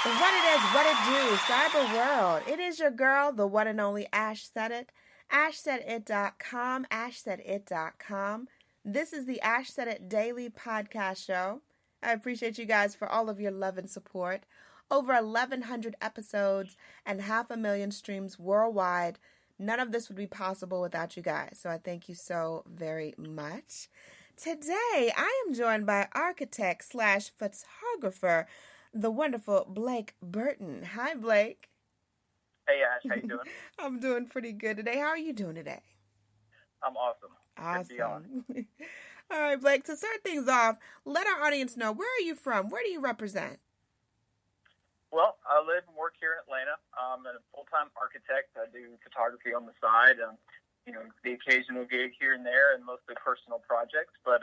What it do, cyber world. It is your girl, the one and only Ash Said It. AshSaidIt.com, AshSaidIt.com. This is the Ash Said It Daily Podcast Show. I appreciate you guys for all of your love and support. Over 1,100 episodes and 500,000 streams worldwide. None of this would be possible without you guys, so I thank you so very much. Today, I am joined by architect slash photographer, the wonderful Black Burton. Hi, Blake. Hey, Ash. How you doing? I'm doing pretty good today. How are you doing today? I'm awesome. Awesome. All right, Blake, to start things off, let our audience know, where are you from? Where do you represent? Well, I live and work here in Atlanta. I'm a full-time architect. I do photography on the side, the occasional gig here and there, and mostly personal projects. But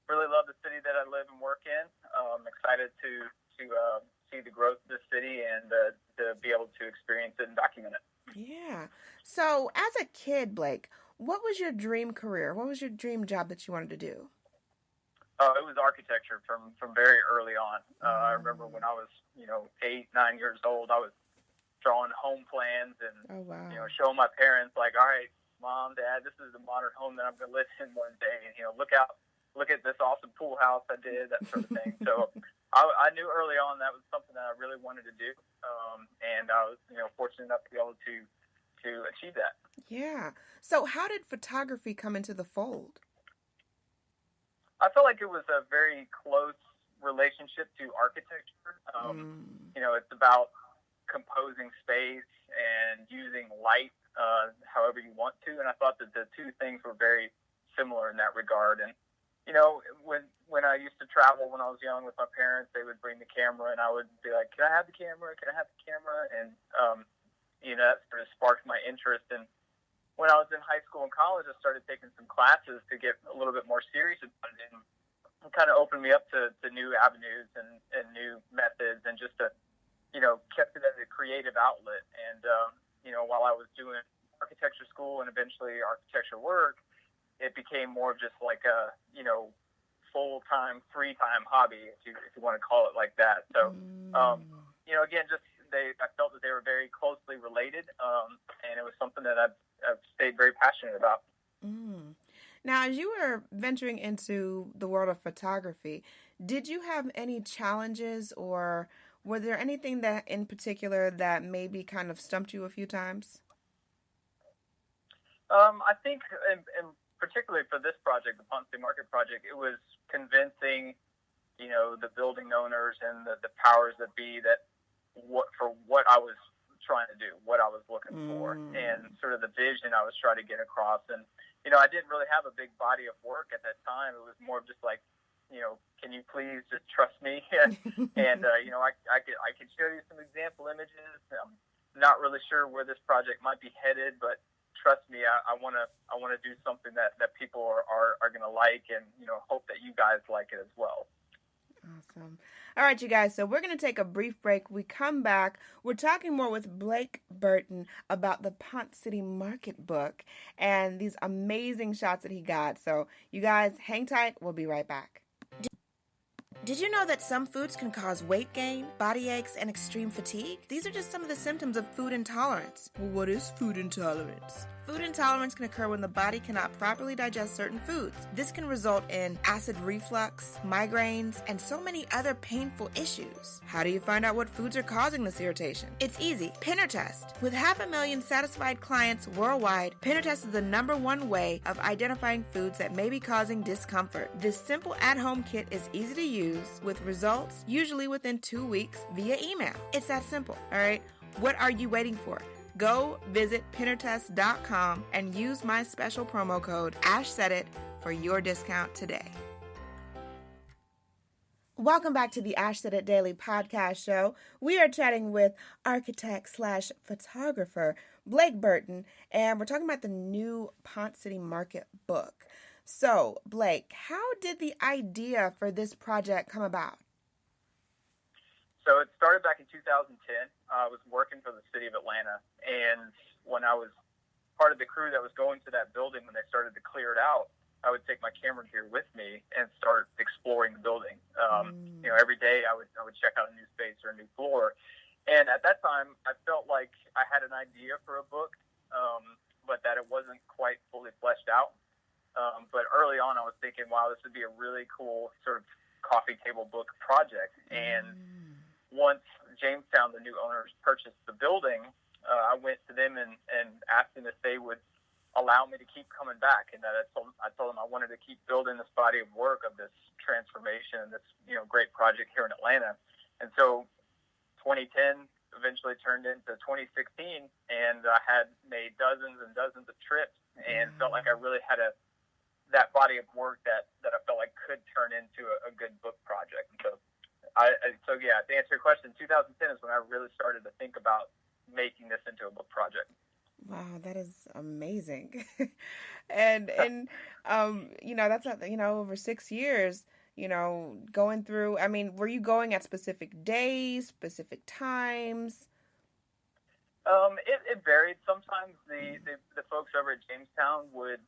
really love the city that I live and work in. I'm excited to see the growth of the city and to be able to experience it and document it. Yeah. So, as a kid, Blake, what was your dream career? What was your dream job that you wanted to do? It was architecture from very early on. I remember when I was, 8, 9 years old, I was drawing home plans and, showing my parents, like, all right, Mom, Dad, this is the modern home that I'm going to live in one day. And, look at this awesome pool house I did, that sort of thing. So I knew early on that was something that I really wanted to do. And I was, fortunate enough to be able to achieve that. Yeah. So how did photography come into the fold? I felt like it was a very close relationship to architecture. It's about composing space and using light however you want to. And I thought that the two things were very similar in that regard. And, when I used to travel when I was young with my parents, they would bring the camera and I would be like, can I have the camera? Can I have the camera? And, that sort of sparked my interest. And when I was in high school and college, I started taking some classes to get a little bit more serious about it, and it kind of opened me up to new avenues and new methods, and just to, kept it as a creative outlet. And, while I was doing architecture school and eventually architecture work, it became more of just like a, full-time, free-time hobby, if you want to call it like that. So, again, I felt that they were very closely related, and it was something that I've stayed very passionate about. Now, as you were venturing into the world of photography, did you have any challenges, or were there anything that in particular that maybe kind of stumped you a few times? I think, and particularly for this project, the Ponce City Market project, it was convincing, the building owners and the powers that be that what I was trying to do, what I was looking for, and sort of the vision I was trying to get across. And, I didn't really have a big body of work at that time. It was more of just like, can you please just trust me? and I could show you some example images. I'm not really sure where this project might be headed, but trust me, I want to do something that people are going to like, and, hope that you guys like it as well. Awesome. All right, you guys, so we're going to take a brief break. We come back. We're talking more with Black Burton about the Ponce City Market book and these amazing shots that he got. So you guys hang tight. We'll be right back. Did you know that some foods can cause weight gain, body aches, and extreme fatigue? These are just some of the symptoms of food intolerance. Well, what is food intolerance? Food intolerance can occur when the body cannot properly digest certain foods. This can result in acid reflux, migraines, and so many other painful issues. How do you find out what foods are causing this irritation? It's easy. Pinner test. With 500,000 satisfied clients worldwide, Pinner test is the #1 way of identifying foods that may be causing discomfort. This simple at-home kit is easy to use with results usually within 2 weeks via email. It's that simple, all right? What are you waiting for? Go visit pinnertest.com and use my special promo code AshSaidIt for your discount today. Welcome back to the Ash Said It Daily Podcast Show. We are chatting with architect slash photographer Black Burton, and we're talking about the new Ponce City Market book. So, Blake, how did the idea for this project come about? So it started back in 2010. I was working for the city of Atlanta, and when I was part of the crew that was going to that building when they started to clear it out, I would take my camera gear with me and start exploring the building. Every day I would check out a new space or a new floor. And at that time, I felt like I had an idea for a book, but that it wasn't quite fully fleshed out. But early on, I was thinking, wow, this would be a really cool sort of coffee table book project. And once Jamestown, the new owners, purchased the building, I went to them and asked them if they would allow me to keep coming back. And that I told them I wanted to keep building this body of work of this transformation and this great project here in Atlanta. And so 2010 eventually turned into 2016, and I had made dozens and dozens of trips and felt like I really had that body of work that I felt like could turn into a good book project. And so to answer your question, 2010 is when I really started to think about making this into a book project. Wow, that is amazing. and that's over 6 years, going through. I mean, were you going at specific days, specific times? It varied. Sometimes the folks over at Jamestown would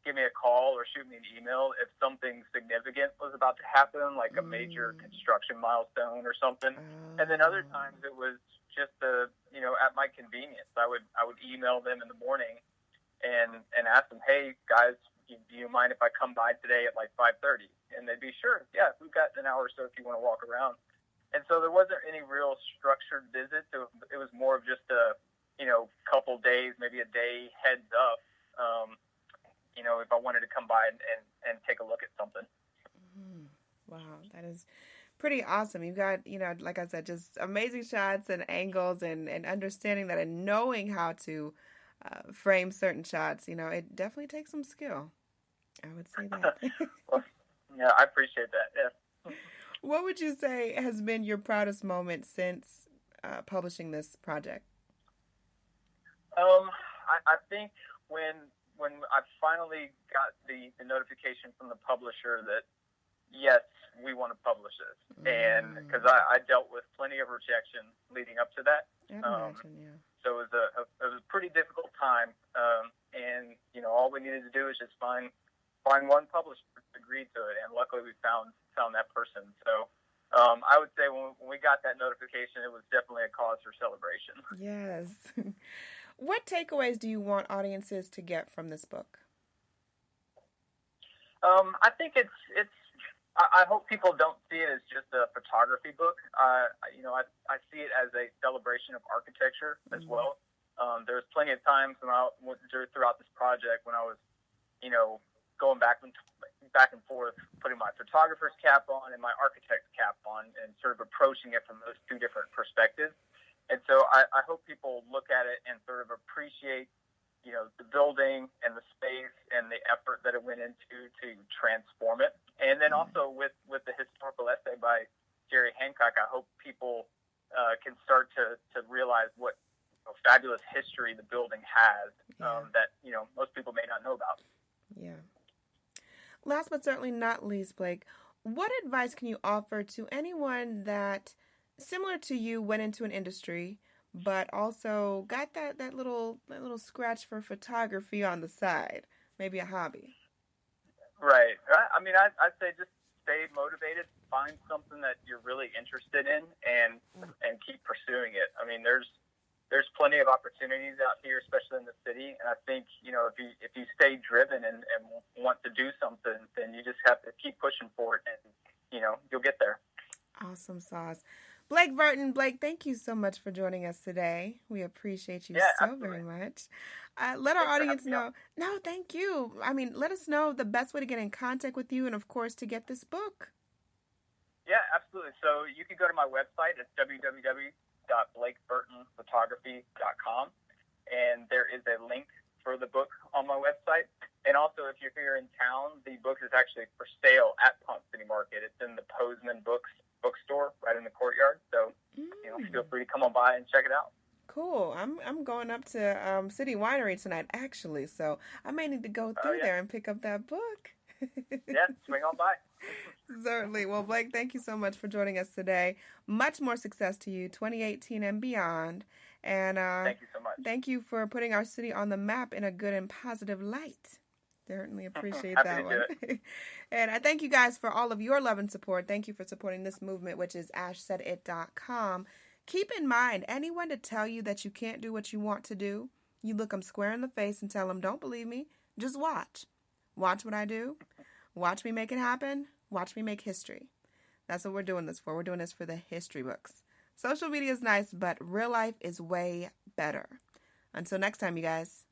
give me a call or shoot me an email if something significant was about to happen, like a major construction milestone or something. And then other times it was just at my convenience. I would email them in the morning and ask them, hey guys, do you mind if I come by today at like 5:30? And they'd be, sure, yeah, we've got an hour or so if you want to walk around. And so there wasn't any real structured visits. It was more of just a couple days, maybe a day heads up. If I wanted to come by and take a look at something. Wow, that is pretty awesome. You've got, like I said, just amazing shots and angles and understanding that and knowing how to frame certain shots. It definitely takes some skill. I would say that. Well, yeah, I appreciate that. Yeah. What would you say has been your proudest moment since publishing this project? I think when I finally got the notification from the publisher that, yes, we want to publish this. And because I dealt with plenty of rejection leading up to that. I'd imagine, yeah. So it was a pretty difficult time. And, all we needed to do is just find one publisher to agree to it. And luckily we found that person. So I would say when we got that notification, it was definitely a cause for celebration. Yes. What takeaways do you want audiences to get from this book? I think I hope people don't see it as just a photography book. I see it as a celebration of architecture as well. There's plenty of times throughout this project when I was, going back and forth, putting my photographer's cap on and my architect's cap on and sort of approaching it from those two different perspectives. And so I hope people look at it and sort of appreciate, the building and the space and the effort that it went into to transform it. And then also with the historical essay by Jerry Hancock, I hope people can start to realize what fabulous history the building has that, most people may not know about. Yeah. Last but certainly not least, Blake, what advice can you offer to anyone that, similar to you, went into an industry, but also got that little scratch for photography on the side, maybe a hobby? Right. I mean, I'd say just stay motivated, find something that you're really interested in, and keep pursuing it. I mean, there's plenty of opportunities out here, especially in the city. And I think, if you stay driven and want to do something, then you just have to keep pushing for it, and, you'll get there. Awesome sauce. Black Burton, Blake, thank you so much for joining us today. We appreciate you very much. Let our audience know. No, thank you. I mean, let us know the best way to get in contact with you and, of course, to get this book. Yeah, absolutely. So you can go to my website. It's www.blakeburtonphotography.com, and there is a link for the book on my website. And also, if you're here in town, the book is actually for sale at Ponce City Market. It's in the Postman bookstore right in the courtyard. So, feel free to come on by and check it out. Cool. I'm going up to City Winery tonight, actually. So I may need to go through there and pick up that book. Yeah, swing on by. Certainly. Well, Blake, thank you so much for joining us today. Much more success to you, 2018 and beyond. And thank you so much. Thank you for putting our city on the map in a good and positive light. certainly appreciate Happy that to one. do it. And I thank you guys for all of your love and support. Thank you for supporting this movement, which is ashsaidit.com. Keep in mind, anyone to tell you that you can't do what you want to do, you look them square in the face and tell them, don't believe me, just watch. Watch what I do. Watch me make it happen. Watch me make history. That's what we're doing this for. We're doing this for the history books. Social media is nice, but real life is way better. Until next time, you guys.